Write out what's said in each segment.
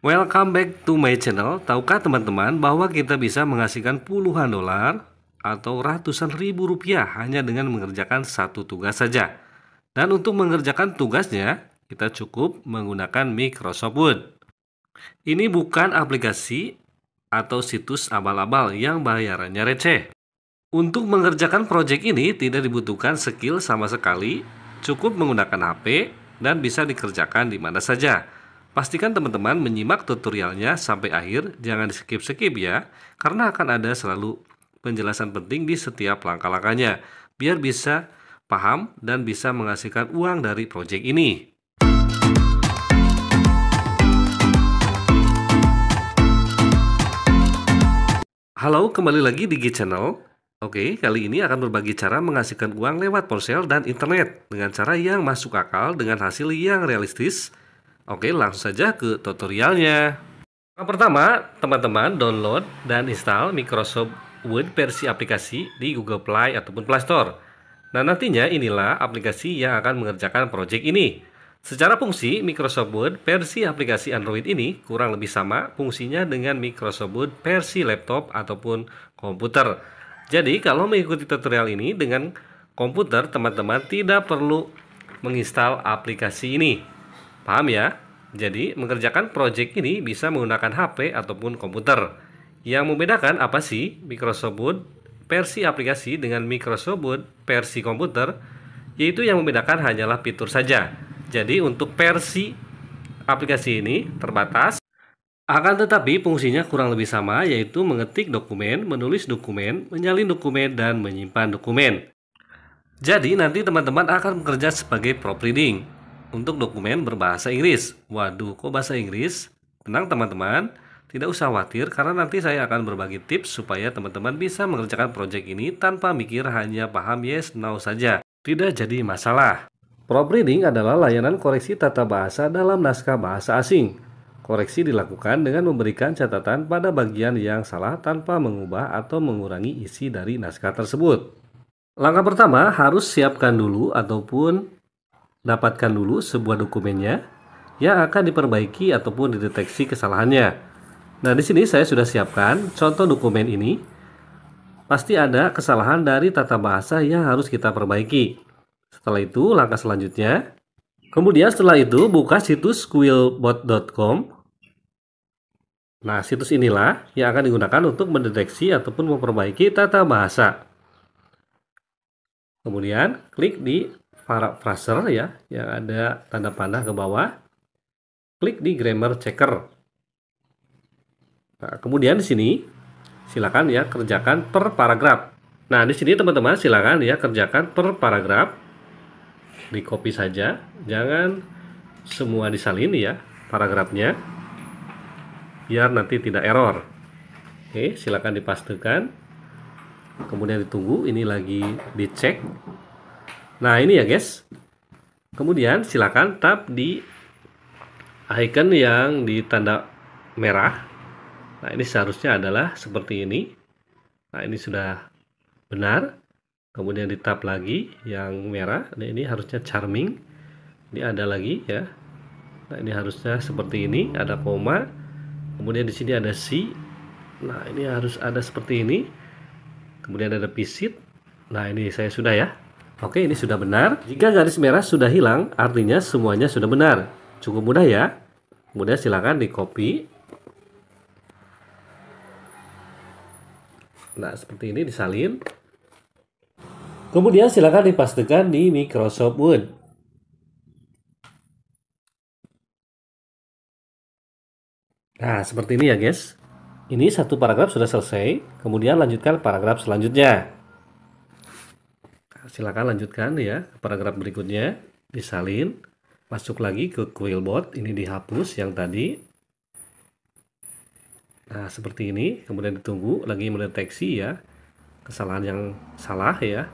Welcome back to my channel. Tahukah teman-teman bahwa kita bisa menghasilkan puluhan dolar atau ratusan ribu rupiah hanya dengan mengerjakan satu tugas saja. Dan untuk mengerjakan tugasnya, kita cukup menggunakan Microsoft Word. Ini bukan aplikasi atau situs abal-abal yang bayarannya receh. Untuk mengerjakan proyek ini tidak dibutuhkan skill sama sekali, cukup menggunakan HP dan bisa dikerjakan di mana saja. Pastikan teman-teman menyimak tutorialnya sampai akhir, jangan di-skip-skip ya, karena akan ada selalu penjelasan penting di setiap langkah-langkahnya, biar bisa paham dan bisa menghasilkan uang dari proyek ini. Halo, kembali lagi di G Channel. Oke, kali ini akan berbagi cara menghasilkan uang lewat ponsel dan internet dengan cara yang masuk akal dengan hasil yang realistis. Oke, langsung saja ke tutorialnya. Yang pertama, teman-teman download dan install Microsoft Word versi aplikasi di Google Play ataupun Play Store. Nah, nantinya inilah aplikasi yang akan mengerjakan proyek ini. Secara fungsi, Microsoft Word versi aplikasi Android ini kurang lebih sama fungsinya dengan Microsoft Word versi laptop ataupun komputer. Jadi, kalau mengikuti tutorial ini dengan komputer, teman-teman tidak perlu menginstal aplikasi ini. Paham ya? Jadi, mengerjakan proyek ini bisa menggunakan HP ataupun komputer. Yang membedakan apa sih Microsoft Word versi aplikasi dengan Microsoft Word versi komputer? Yaitu yang membedakan hanyalah fitur saja. Jadi, untuk versi aplikasi ini terbatas. Akan tetapi fungsinya kurang lebih sama, yaitu mengetik dokumen, menulis dokumen, menyalin dokumen, dan menyimpan dokumen. Jadi nanti teman-teman akan bekerja sebagai proofreading untuk dokumen berbahasa Inggris. Waduh, kok bahasa Inggris? Tenang teman-teman, tidak usah khawatir karena nanti saya akan berbagi tips supaya teman-teman bisa mengerjakan proyek ini tanpa mikir, hanya paham yes, no saja. Tidak jadi masalah. Proofreading adalah layanan koreksi tata bahasa dalam naskah bahasa asing. Koreksi dilakukan dengan memberikan catatan pada bagian yang salah tanpa mengubah atau mengurangi isi dari naskah tersebut. Langkah pertama, harus siapkan dulu ataupun dapatkan dulu sebuah dokumennya yang akan diperbaiki ataupun dideteksi kesalahannya. Nah, di sini saya sudah siapkan contoh dokumen ini. Pasti ada kesalahan dari tata bahasa yang harus kita perbaiki. Setelah itu, langkah selanjutnya. Kemudian setelah itu, buka situs quillbot.com. Nah, situs inilah yang akan digunakan untuk mendeteksi ataupun memperbaiki tata bahasa. Kemudian, klik di paraphraser ya, yang ada tanda panah ke bawah. Klik di grammar checker. Nah, kemudian di sini silakan ya kerjakan per paragraf. Nah, di sini teman-teman silakan ya kerjakan per paragraf. Di copy saja, jangan semua disalin ya paragrafnya, biar nanti tidak error. Oke, silakan dipastikan. Kemudian ditunggu, ini lagi dicek. Nah, ini ya guys. Kemudian silakan tap di icon yang di tanda merah. Nah, ini seharusnya adalah seperti ini. Nah, ini sudah benar. Kemudian di tap lagi yang merah. Nah, ini harusnya charming. Ini ada lagi ya. Nah, ini harusnya seperti ini, ada koma. Kemudian di sini ada C. Nah, ini harus ada seperti ini. Kemudian ada visit. Nah, ini saya sudah ya. Oke, ini sudah benar. Jika garis merah sudah hilang, artinya semuanya sudah benar. Cukup mudah ya. Kemudian silakan di copy. Nah, seperti ini disalin. Kemudian silakan dipastikan di Microsoft Word. Nah, seperti ini ya guys. Ini satu paragraf sudah selesai. Kemudian lanjutkan paragraf selanjutnya. Nah, silakan lanjutkan ya ke paragraf berikutnya. Disalin. Masuk lagi ke Quillbot. Ini dihapus yang tadi. Nah, seperti ini. Kemudian ditunggu lagi mendeteksi ya kesalahan yang salah ya.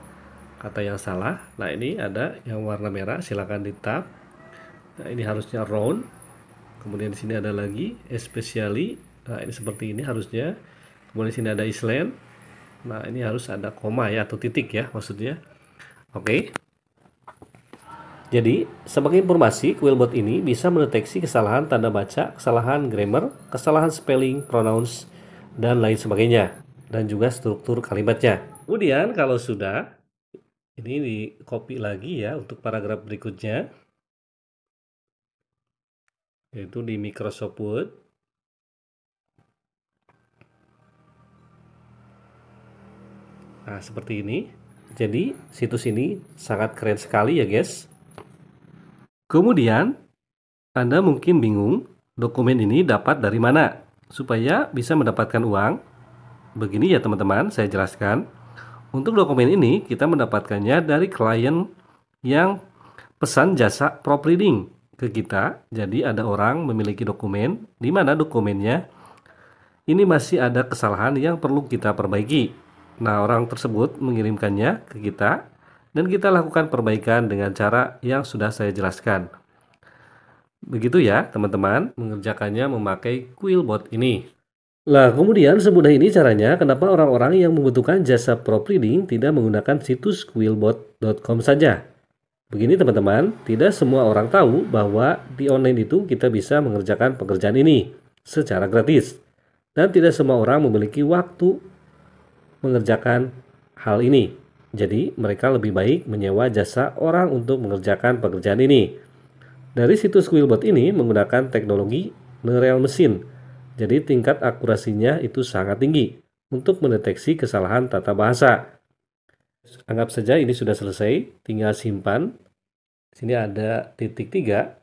Kata yang salah. Nah, ini ada yang warna merah. Silakan di tab. Nah, ini harusnya round. Kemudian di sini ada lagi especially. Nah, ini seperti ini harusnya. Kemudian di sini ada Island. Nah, ini harus ada koma ya atau titik ya maksudnya. Oke. Jadi, sebagai informasi, Quillbot ini bisa mendeteksi kesalahan tanda baca, kesalahan grammar, kesalahan spelling, pronouns, dan lain sebagainya. Dan juga struktur kalimatnya. Kemudian kalau sudah, ini di copy lagi ya untuk paragraf berikutnya. Yaitu di Microsoft Word. Nah, seperti ini. Jadi, situs ini sangat keren sekali ya guys. Kemudian, Anda mungkin bingung dokumen ini dapat dari mana supaya bisa mendapatkan uang. Begini ya teman-teman, saya jelaskan. Untuk dokumen ini kita mendapatkannya dari klien yang pesan jasa proofreading ke kita. Jadi ada orang memiliki dokumen di mana dokumennya ini masih ada kesalahan yang perlu kita perbaiki. Nah, orang tersebut mengirimkannya ke kita dan kita lakukan perbaikan dengan cara yang sudah saya jelaskan. Begitu ya teman-teman mengerjakannya memakai Quillbot ini. Lah kemudian semudah ini caranya kenapa orang-orang yang membutuhkan jasa proofreading tidak menggunakan situs quillbot.com saja. Begini teman-teman, tidak semua orang tahu bahwa di online itu kita bisa mengerjakan pekerjaan ini secara gratis. Dan tidak semua orang memiliki waktu mengerjakan hal ini. Jadi mereka lebih baik menyewa jasa orang untuk mengerjakan pekerjaan ini. Dari situs Quillbot ini menggunakan teknologi neural machine, jadi tingkat akurasinya itu sangat tinggi untuk mendeteksi kesalahan tata bahasa. Anggap saja ini sudah selesai, tinggal simpan. Sini ada titik 3,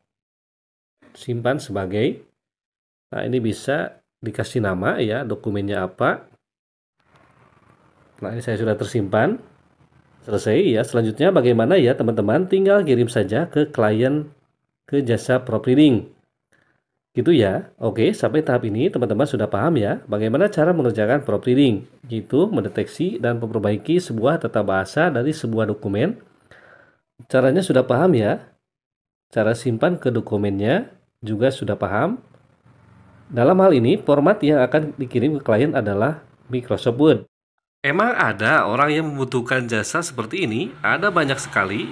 simpan sebagai. Nah ini bisa dikasih nama ya, dokumennya apa. Nah ini saya sudah tersimpan. Selesai ya, selanjutnya bagaimana ya teman-teman, tinggal kirim saja ke klien ke jasa proofreading. Gitu ya. Oke, sampai tahap ini teman-teman sudah paham ya bagaimana cara mengerjakan proofreading, yaitu mendeteksi dan memperbaiki sebuah tata bahasa dari sebuah dokumen. Caranya sudah paham ya. Cara simpan ke dokumennya juga sudah paham. Dalam hal ini, format yang akan dikirim ke klien adalah Microsoft Word. Emang ada orang yang membutuhkan jasa seperti ini? Ada banyak sekali,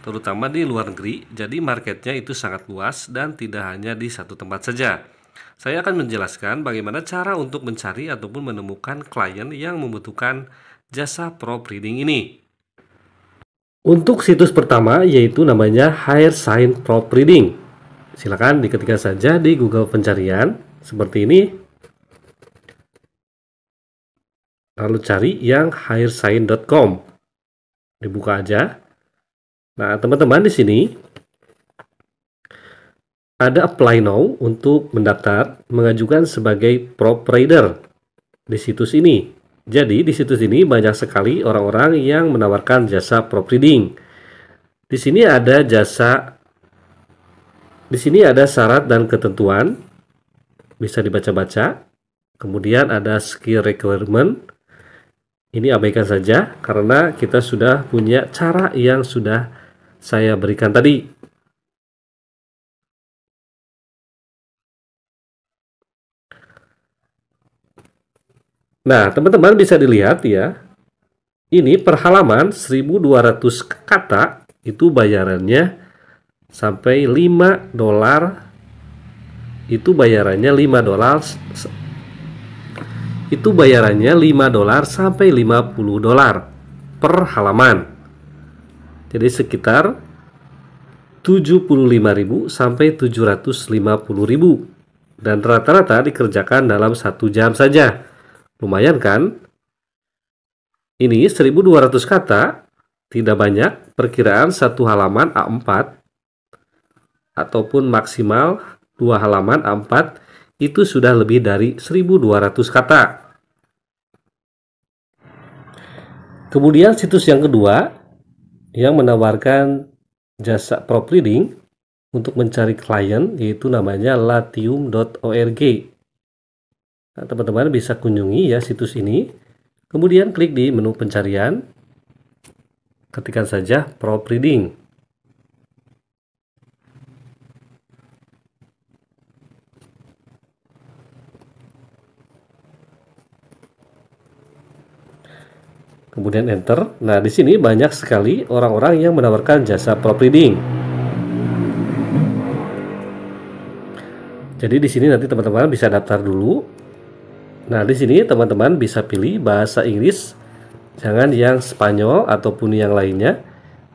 terutama di luar negeri. Jadi marketnya itu sangat luas dan tidak hanya di satu tempat saja. Saya akan menjelaskan bagaimana cara untuk mencari ataupun menemukan klien yang membutuhkan jasa proofreading ini. Untuk situs pertama yaitu namanya Hire Sign Proofreading. Silakan diketikkan saja di Google pencarian seperti ini. Lalu cari yang hiresign.com. Dibuka aja. Nah, teman-teman di sini ada apply now untuk mendaftar mengajukan sebagai proofreader di situs ini. Jadi di situs ini banyak sekali orang-orang yang menawarkan jasa proofreading. Di sini ada syarat dan ketentuan, bisa dibaca-baca. Kemudian ada skill requirement. Ini abaikan saja karena kita sudah punya cara yang sudah saya berikan tadi. Nah, teman-teman bisa dilihat ya. Ini per halaman 1200 kata itu bayarannya sampai $5. Itu bayarannya $5. Itu bayarannya $5 sampai $50 per halaman. Jadi sekitar 75.000 sampai 750.000 dan rata-rata dikerjakan dalam 1 jam saja. Lumayan kan? Ini 1200 kata, tidak banyak, perkiraan satu halaman A4 ataupun maksimal 2 halaman A4 itu sudah lebih dari 1200 kata. Kemudian situs yang kedua yang menawarkan jasa proofreading untuk mencari klien yaitu namanya latium.org. Nah, teman-teman bisa kunjungi ya situs ini. Kemudian klik di menu pencarian, ketikkan saja proofreading. kemudian enter. Nah, di sini banyak sekali orang-orang yang menawarkan jasa proofreading. Jadi di sini nanti teman-teman bisa daftar dulu. Nah, di sini teman-teman bisa pilih bahasa Inggris, jangan yang Spanyol ataupun yang lainnya.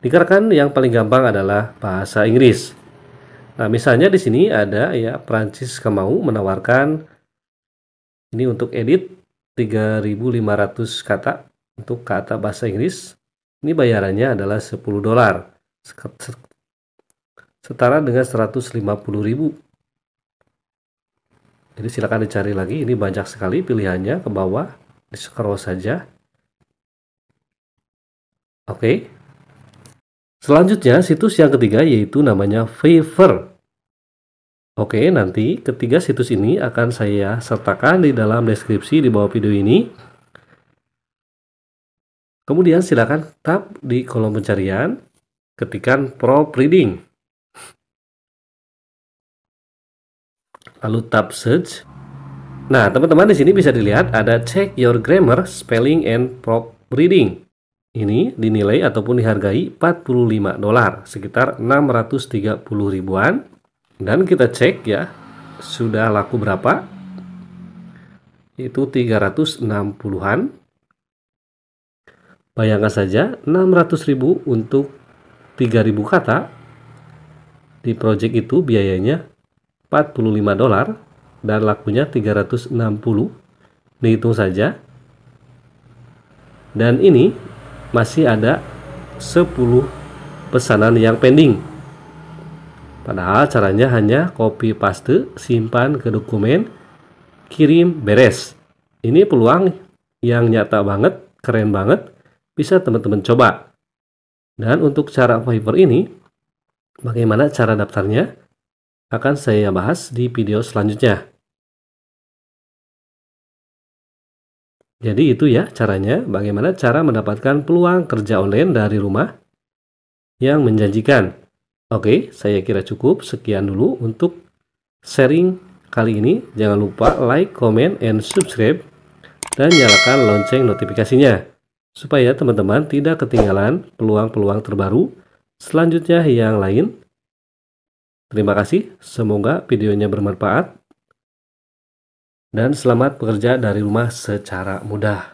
Dikarenakan yang paling gampang adalah bahasa Inggris. Nah, misalnya di sini ada ya Prancis Kemau menawarkan ini untuk edit 3.500 kata untuk kata bahasa Inggris. Ini bayarannya adalah $10. Setara dengan 150.000. Jadi silakan dicari lagi, ini banyak sekali pilihannya ke bawah, di scroll saja. Oke. Selanjutnya situs yang ketiga yaitu namanya Fiverr. Oke, nanti ketiga situs ini akan saya sertakan di dalam deskripsi di bawah video ini. Kemudian silakan tap di kolom pencarian, ketikkan proofreading. Lalu tap search. Nah, teman-teman di sini bisa dilihat ada check your grammar, spelling and proofreading. Ini dinilai ataupun dihargai $45, sekitar 630 ribuan. Dan kita cek ya, sudah laku berapa? Itu 360-an. Bayangkan saja 600.000 untuk 3.000 kata. Di project itu biayanya $45 dan lakunya 360. Dihitung saja. Dan ini masih ada 10 pesanan yang pending. Padahal caranya hanya copy paste, simpan ke dokumen, kirim, beres. Ini peluang yang nyata banget, keren banget, bisa teman-teman coba. Dan untuk cara Fiverr ini, bagaimana cara daftarnya? Akan saya bahas di video selanjutnya. Jadi itu ya caranya, bagaimana cara mendapatkan peluang kerja online dari rumah yang menjanjikan. Oke, saya kira cukup. Sekian dulu untuk sharing kali ini. Jangan lupa like, comment, and subscribe. Dan nyalakan lonceng notifikasinya. Supaya teman-teman tidak ketinggalan peluang-peluang terbaru selanjutnya yang lain. Terima kasih, semoga videonya bermanfaat. Dan selamat bekerja dari rumah secara mudah.